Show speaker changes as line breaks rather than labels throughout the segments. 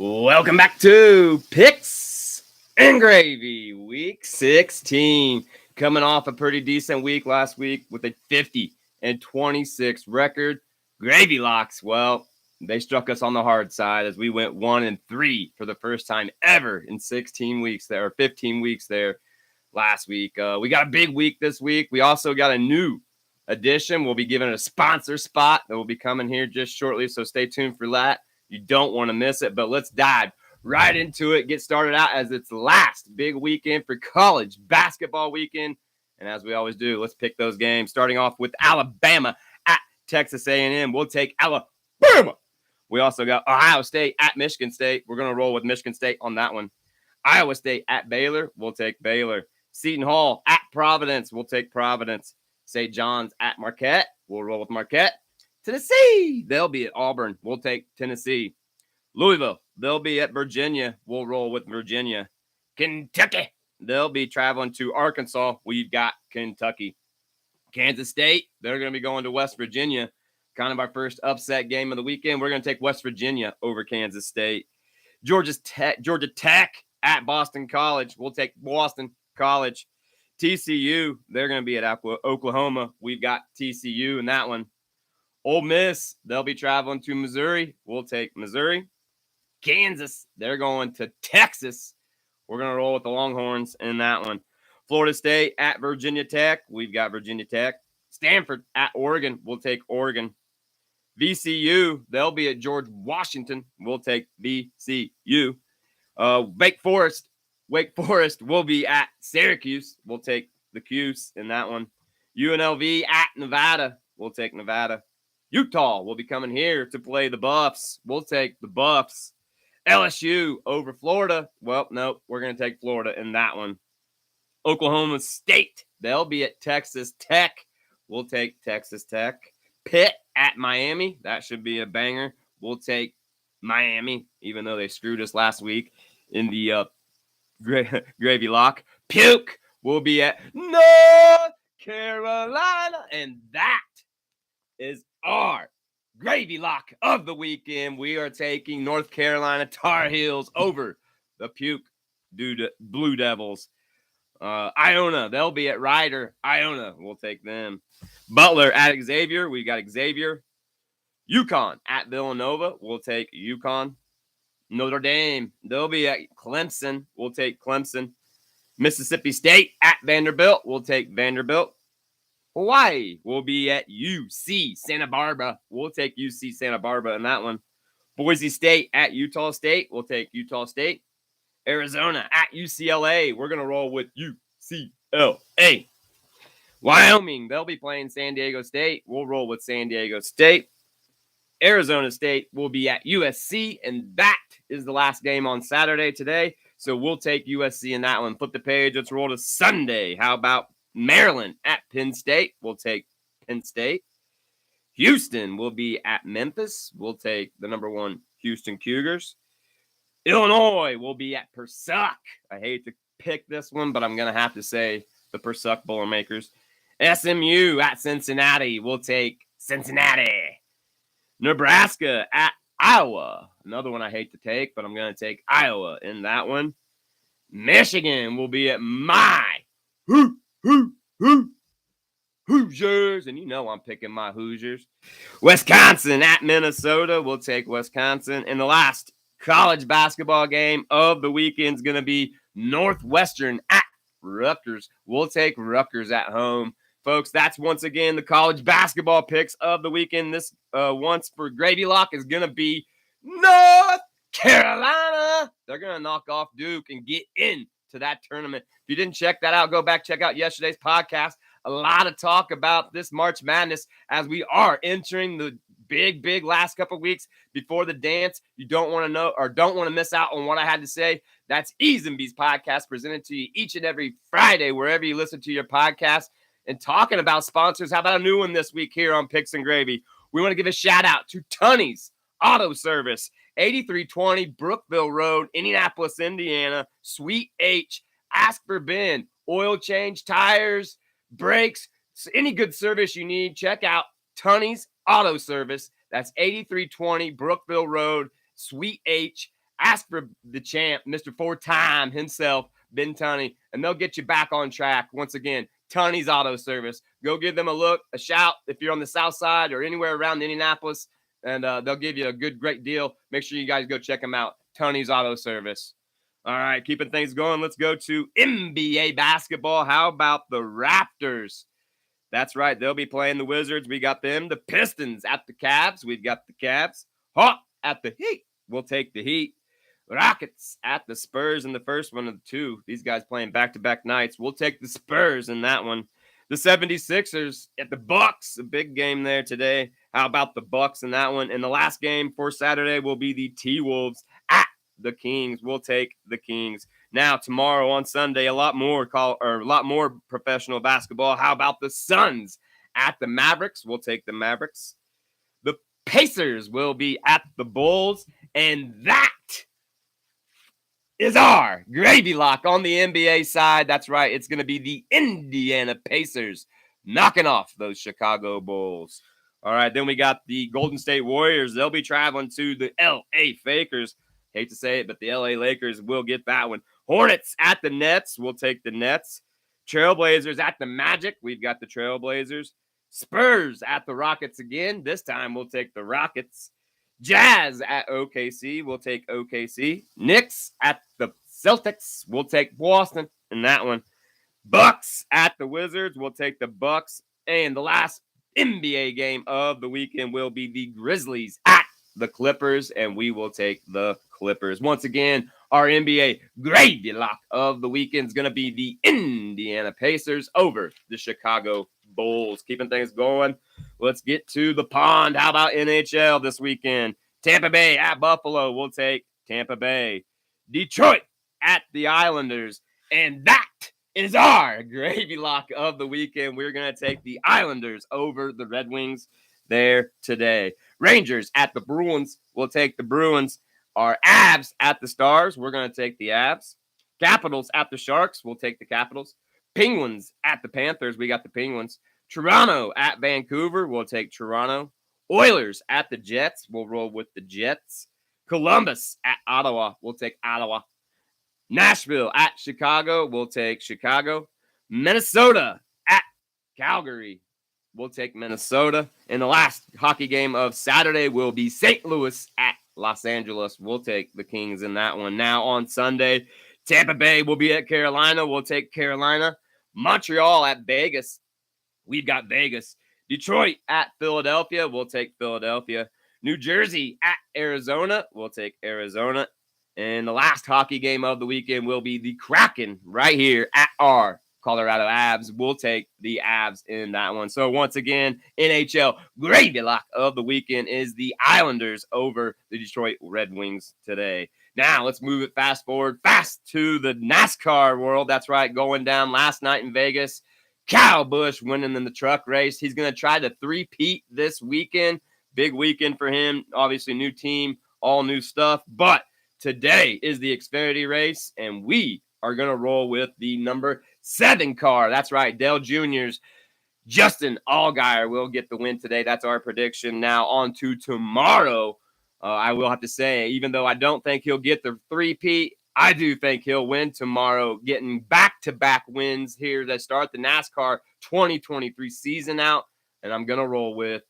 Welcome back to Picks and Gravy, Week 16. Coming off a pretty decent week last week with a 50-26 record. Gravy Locks, well, they struck us on the hard side as we went 1-3 for the first time ever in 16 weeks there, or 15 weeks there last week. We got a big week this week. We also got a new addition. We'll be giving a sponsor spot that will be coming here just shortly, so stay tuned for that. You don't want to miss it, but let's dive right into it. Get started out as it's last big weekend for college basketball weekend. And as we always do, let's pick those games. Starting off with Alabama at Texas A&M. We'll take Alabama. We also got Ohio State at Michigan State. We're going to roll with Michigan State on that one. Iowa State at Baylor. We'll take Baylor. Seton Hall at Providence. We'll take Providence. St. John's at Marquette. We'll roll with Marquette. Tennessee, they'll be at Auburn. We'll take Tennessee. Louisville, they'll be at Virginia. We'll roll with Virginia. Kentucky, they'll be traveling to Arkansas. We've got Kentucky. Kansas State, they're going to be going to West Virginia. Kind of our first upset game of the weekend. We're going to take West Virginia over Kansas State. Georgia Tech at Boston College. We'll take Boston College. TCU, they're going to be at Oklahoma. We've got TCU in that one. Ole Miss, they'll be traveling to Missouri. We'll take Missouri. Kansas, they're going to Texas. We're going to roll with the Longhorns in that one. Florida State at Virginia Tech. We've got Virginia Tech. Stanford at Oregon. We'll take Oregon. VCU, they'll be at George Washington. We'll take VCU. Wake Forest will be at Syracuse. We'll take the Cuse in that one. UNLV at Nevada. We'll take Nevada. Utah will be coming here to play the Buffs. We'll take the Buffs. LSU over Florida. Well, no, we're going to take Florida in that one. Oklahoma State, they'll be at Texas Tech. We'll take Texas Tech. Pitt at Miami. That should be a banger. We'll take Miami, even though they screwed us last week in the gravy lock. Puke will be at North Carolina. And that is our gravy lock of the weekend. We are taking North Carolina Tar Heels over the Puke Blue Devils. Iona, they'll be at Rider. Iona, we'll take them. Butler at Xavier. We got Xavier. UConn at Villanova. We'll take UConn. Notre Dame, they'll be at Clemson. We'll take Clemson. Mississippi State at Vanderbilt. We'll take Vanderbilt. Hawaii will be at UC Santa Barbara. We'll take UC Santa Barbara in that one. Boise State at Utah State. We'll take Utah State. Arizona at UCLA. We're going to roll with UCLA. Wyoming, they'll be playing San Diego State. We'll roll with San Diego State. Arizona State will be at USC, and that is the last game on Saturday today. So we'll take USC in that one. Flip the page. Let's roll to Sunday. How about Maryland at Penn State? We'll take Penn State. Houston will be at Memphis. We'll take the number 1 Houston Cougars. Illinois will be at Pursuck. I hate to pick this one, but I'm going to have to say the Pursuck Boilermakers. SMU at Cincinnati. We'll take Cincinnati. Nebraska at Iowa. Another one I hate to take, but I'm going to take Iowa in that one. Michigan will be at my Hoosiers. And you know I'm picking my Hoosiers. Wisconsin at Minnesota. We'll take Wisconsin. And the last college basketball game of the weekend is going to be Northwestern at Rutgers. We'll take Rutgers at home. Folks, that's once again the college basketball picks of the weekend. This once for Gravy Lock is going to be North Carolina. They're going to knock off Duke and get into that tournament. If you didn't check that out, go back, check out yesterday's podcast. A lot of talk about this March Madness as we are entering the big last couple of weeks before the dance. You don't want to know or don't want to miss out on what I had to say. That's E's and B's podcast presented to you each and every Friday, wherever you listen to your podcast. And talking about sponsors, how about a new one this week here on Picks and Gravy? We want to give a shout out to Tunney's Auto Service, 8320 Brookville Road, Indianapolis, Indiana, Suite H. Ask for Ben. Oil change, tires, brakes, any good service you need, check out Tunney's Auto Service. That's 8320 Brookville Road, Suite H. Ask for the champ, Mr. Four-time himself, Ben Tunney, and they'll get you back on track. Once again, Tunney's Auto Service. Go give them a look, a shout if you're on the south side or anywhere around Indianapolis, and they'll give you a great deal. Make sure you guys go check them out. Tunney's Auto Service. All right, keeping things going, let's go to NBA basketball. How about the Raptors? That's right, they'll be playing the Wizards. We got them. The Pistons at the Cavs. We've got the Cavs. Hawk at the Heat. We'll take the Heat. Rockets at the Spurs in the first one of the two. These guys playing back-to-back nights. We'll take the Spurs in that one. The 76ers at the Bucks. A big game there today. How about the Bucks in that one? And the last game for Saturday will be the T-Wolves at the Kings. We'll take the Kings. Now, tomorrow on Sunday, a lot more professional basketball. How about the Suns at the Mavericks? We'll take the Mavericks. The Pacers will be at the Bulls. And that is our gravy lock on the NBA side. That's right. It's going to be the Indiana Pacers knocking off those Chicago Bulls. All right. Then we got the Golden State Warriors. They'll be traveling to the LA Fakers. Hate to say it, but the LA Lakers will get that one. Hornets at the Nets. We'll take the Nets. Trailblazers at the Magic. We've got the Trailblazers. Spurs at the Rockets again. This time we'll take the Rockets. Jazz at OKC. We'll take OKC. Knicks at the Celtics. We'll take Boston in that one. Bucks at the Wizards. We'll take the Bucks. And the last NBA game of the weekend will be the Grizzlies at the Clippers, and we will take the Clippers. Once again, our NBA gravy lock of the weekend is going to be the Indiana Pacers over the Chicago Bulls. Keeping things going, let's get to the pond. How about NHL this weekend? Tampa Bay at Buffalo. We'll take Tampa Bay. Detroit at the Islanders. And that is our gravy lock of the weekend. We're going to take the Islanders over the Red Wings there today. Rangers at the Bruins. We'll take the Bruins. Our Avs at the Stars. We're going to take the Avs. Capitals at the Sharks. We'll take the Capitals. Penguins at the Panthers. We got the Penguins. Toronto at Vancouver. We'll take Toronto. Oilers at the Jets. We'll roll with the Jets. Columbus at Ottawa. We'll take Ottawa. Nashville at Chicago. We'll take Chicago. Minnesota at Calgary. We'll take Minnesota. And the last hockey game of Saturday will be St. Louis at Los Angeles. We'll take the Kings in that one. Now on Sunday, Tampa Bay will be at Carolina. We'll take Carolina. Montreal at Vegas. We've got Vegas. Detroit at Philadelphia. We'll take Philadelphia. New Jersey at Arizona. We'll take Arizona. And the last hockey game of the weekend will be the Kraken right here at our Colorado Avs. We'll take the Avs in that one. So once again, NHL gravy lock of the weekend is the Islanders over the Detroit Red Wings today. Now let's move it fast to the NASCAR world. That's right, going down last night in Vegas. Kyle Busch winning in the truck race. He's going to try to three-peat this weekend. Big weekend for him. Obviously, new team, all new stuff. But today is the Xfinity race, and we are going to roll with the number 7 car. That's right, Dale Jr.'s Justin Allgaier will get the win today. That's our prediction. Now on to tomorrow. I will have to say, even though I don't think he'll get the three-peat, I do think he'll win tomorrow, getting back-to-back wins here that start the NASCAR 2023 season out. And I'm going to roll with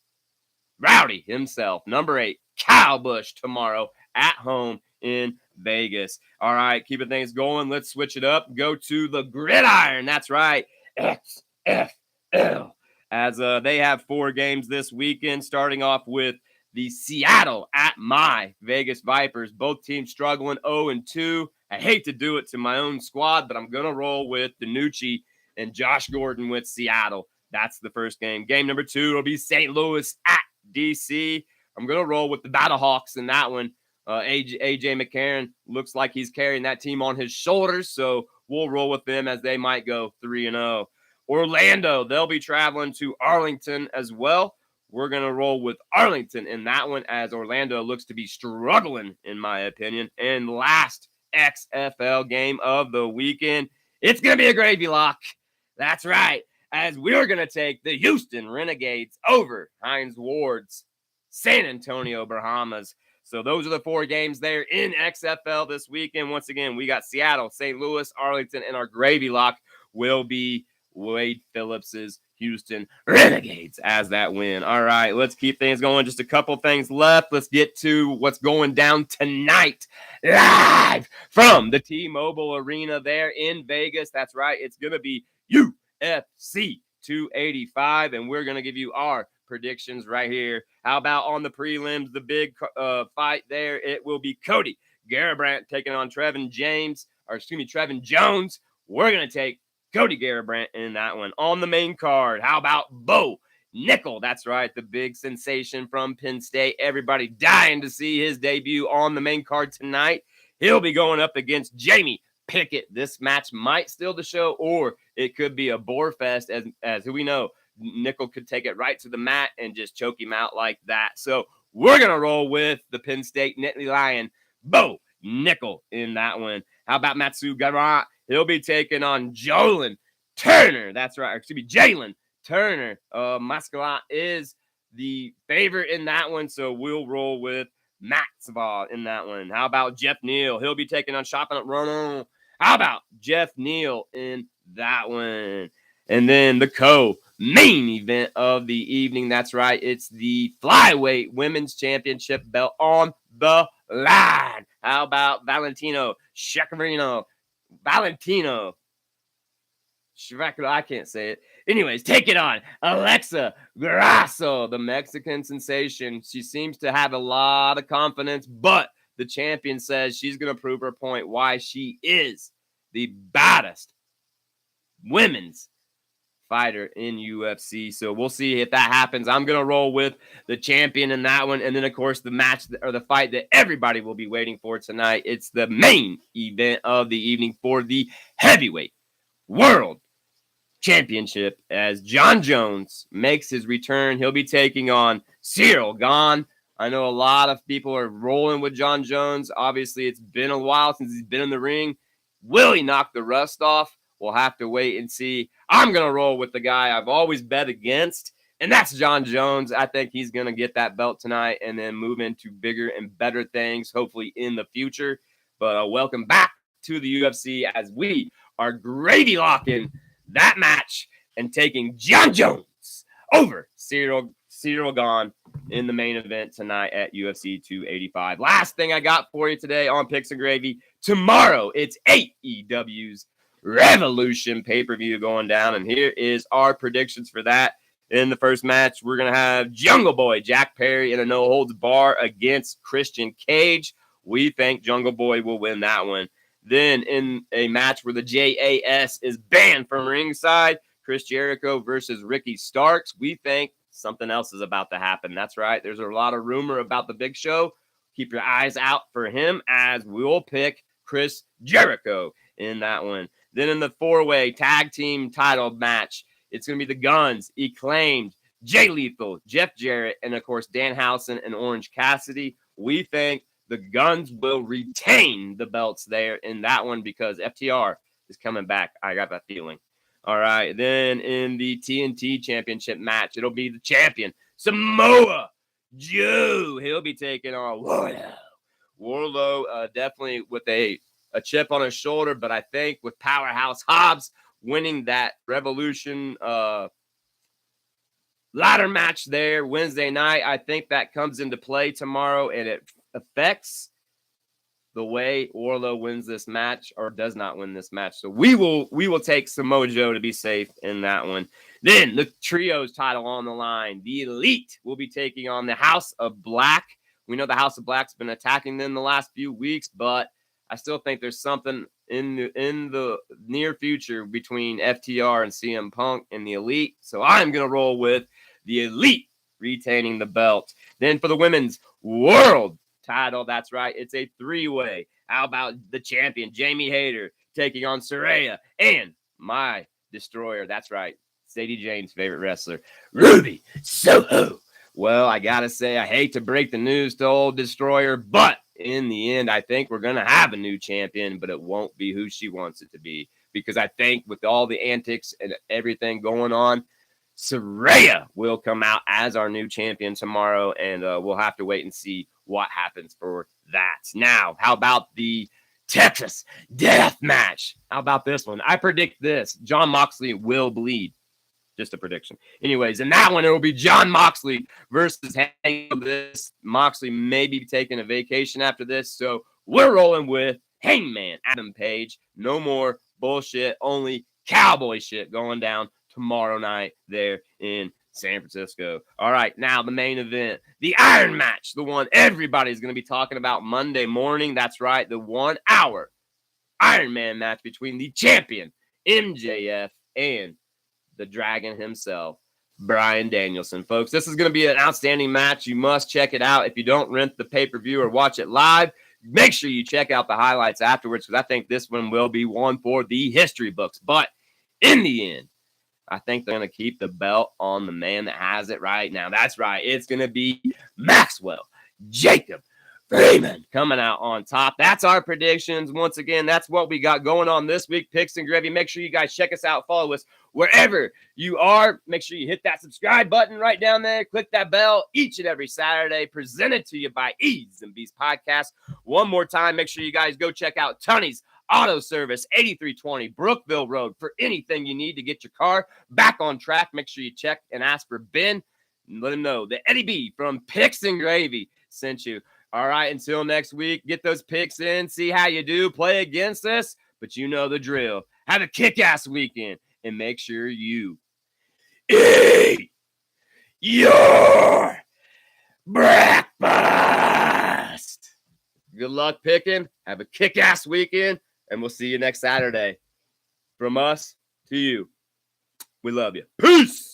Rowdy himself, number 8, Kyle Busch tomorrow at home in Vegas. All right, keeping things going. Let's switch it up. Go to the gridiron. That's right, XFL. As they have 4 games this weekend, starting off with the Seattle at my Vegas Vipers. Both teams struggling 0-2. I hate to do it to my own squad, but I'm going to roll with DiNucci and Josh Gordon with Seattle. That's the first game. Game number 2 will be St. Louis at DC. I'm going to roll with the Battlehawks in that one. AJ McCarron looks like he's carrying that team on his shoulders, so we'll roll with them as they might go 3-0. Orlando, they'll be traveling to Arlington as well. We're going to roll with Arlington in that one as Orlando looks to be struggling, in my opinion. And last XFL game of the weekend, it's going to be a gravy lock. That's right, as we're going to take the Houston Renegades over Hines Ward's San Antonio Brahmas. So those are the 4 games there in XFL this weekend. Once again, we got Seattle, St. Louis, Arlington, and our gravy lock will be Wade Phillips's Houston Renegades as that win. All right, let's keep things going. Just a couple things left. Let's get to what's going down tonight live from the T-Mobile Arena there in Vegas. That's right. It's going to be UFC 285, and we're going to give you our predictions right here. How about on the prelims, the big fight there? It will be Cody Garbrandt taking on Trevin Jones. We're going to take Cody Garbrandt in that one. On the main card, how about Bo Nickel? That's right, the big sensation from Penn State. Everybody dying to see his debut on the main card tonight. He'll be going up against Jamie Pickett. This match might steal the show, or it could be a bore fest, as we know. Nickel could take it right to the mat and just choke him out like that. So we're going to roll with the Penn State Nittany Lion, Bo Nickel, in that one. How about Matsu Garant? He'll be taking on Jalen Turner. That's right. Excuse me, Jalen Turner. Mascalat is the favorite in that one, so we'll roll with Maxwell in that one. How about Jeff Neal? He'll be taking on Shopping at Rono. How about Jeff Neal in that one? And then the main event of the evening. That's right. It's the flyweight women's championship belt on the line. How about Valentino Shevchenko? I can't say it. Anyways, take it on Alexa Grasso, the Mexican sensation. She seems to have a lot of confidence, but the champion says she's going to prove her point why she is the baddest women's fighter in UFC. So we'll see if that happens. I'm going to roll with the champion in that one. And then, of course, the match or the fight that everybody will be waiting for tonight. It's the main event of the evening for the heavyweight world championship as Jon Jones makes his return. He'll be taking on Ciryl Gane. I know a lot of people are rolling with Jon Jones. Obviously, it's been a while since he's been in the ring. Will he knock the rust off? We'll have to wait and see. I'm going to roll with the guy I've always bet against, and that's Jon Jones. I think he's going to get that belt tonight and then move into bigger and better things, hopefully in the future. But welcome back to the UFC as we are gravy locking that match and taking Jon Jones over Ciryl Gane in the main event tonight at UFC 285. Last thing I got for you today on Picks and Gravy. Tomorrow, it's AEW's Revolution pay-per-view going down, and here is our predictions for that. In the first match, we're going to have Jungle Boy Jack Perry in a no-holds-bar against Christian Cage. We think Jungle Boy will win that one. Then in a match where the JAS is banned from ringside, Chris Jericho versus Ricky Starks, we think something else is about to happen. That's right. There's a lot of rumor about the Big Show. Keep your eyes out for him as we'll pick Chris Jericho in that one. Then in the 4-way tag team title match, it's going to be the Guns, Acclaimed, Jay Lethal, Jeff Jarrett, and of course, Danhausen and Orange Cassidy. We think the Guns will retain the belts there in that one because FTR is coming back. I got that feeling. All right. Then in the TNT championship match, it'll be the champion, Samoa Joe. He'll be taking on Wardlow. Wardlow definitely with a chip on his shoulder, but I think with Powerhouse Hobbs winning that Revolution ladder match there Wednesday night, I think that comes into play tomorrow, and it affects the way Wardlow wins this match or does not win this match. So we will take Samoa Joe to be safe in that one. Then the trios title on the line. The Elite will be taking on the House of Black. We know the House of Black's been attacking them the last few weeks, but I still think there's something in the near future between FTR and CM Punk and the Elite. So I'm going to roll with the Elite retaining the belt. Then for the women's world title, that's right, it's a 3-way. How about the champion, Jamie Hayter, taking on Saraya and my destroyer? That's right, Sadie Jane's favorite wrestler, Ruby Soho. Well, I got to say, I hate to break the news to old destroyer, but in the end, I think we're going to have a new champion, but it won't be who she wants it to be. Because I think with all the antics and everything going on, Saraya will come out as our new champion tomorrow, and we'll have to wait and see what happens for that. Now, how about the Texas Death Match? How about this one? I predict this. Jon Moxley will bleed. Just a prediction. Anyways, in that one, it will be Jon Moxley versus Hangman. This Moxley may be taking a vacation after this, so we're rolling with Hangman Adam Page. No more bullshit, only cowboy shit going down tomorrow night there in San Francisco. All right, now the main event, the Iron Match, the one everybody's going to be talking about Monday morning. That's right, the 1 hour Iron Man match between the champion MJF and the Dragon himself, Bryan Danielson. Folks, this is going to be an outstanding match. You must check it out. If you don't rent the pay-per-view or watch it live, make sure you check out the highlights afterwards, because I think this one will be one for the history books. But in the end, I think they're going to keep the belt on the man that has it right now. That's right. It's going to be Maxwell Jacob Friedman coming out on top. That's our predictions. Once again, that's what we got going on this week. Picks and Gravy. Make sure you guys check us out. Follow us wherever you are. Make sure you hit that subscribe button right down there. Click that bell each and every Saturday. Presented to you by E's and B's Podcast. One more time, make sure you guys go check out Tony's Auto Service, 8320 Brookville Road, for anything you need to get your car back on track. Make sure you check and ask for Ben. And let him know that Eddie B from Picks and Gravy sent you. All right, until next week, get those picks in, see how you do, play against us, but you know the drill. Have a kick-ass weekend, and make sure you eat your breakfast. Good luck picking. Have a kick-ass weekend, and we'll see you next Saturday. From us to you, we love you. Peace.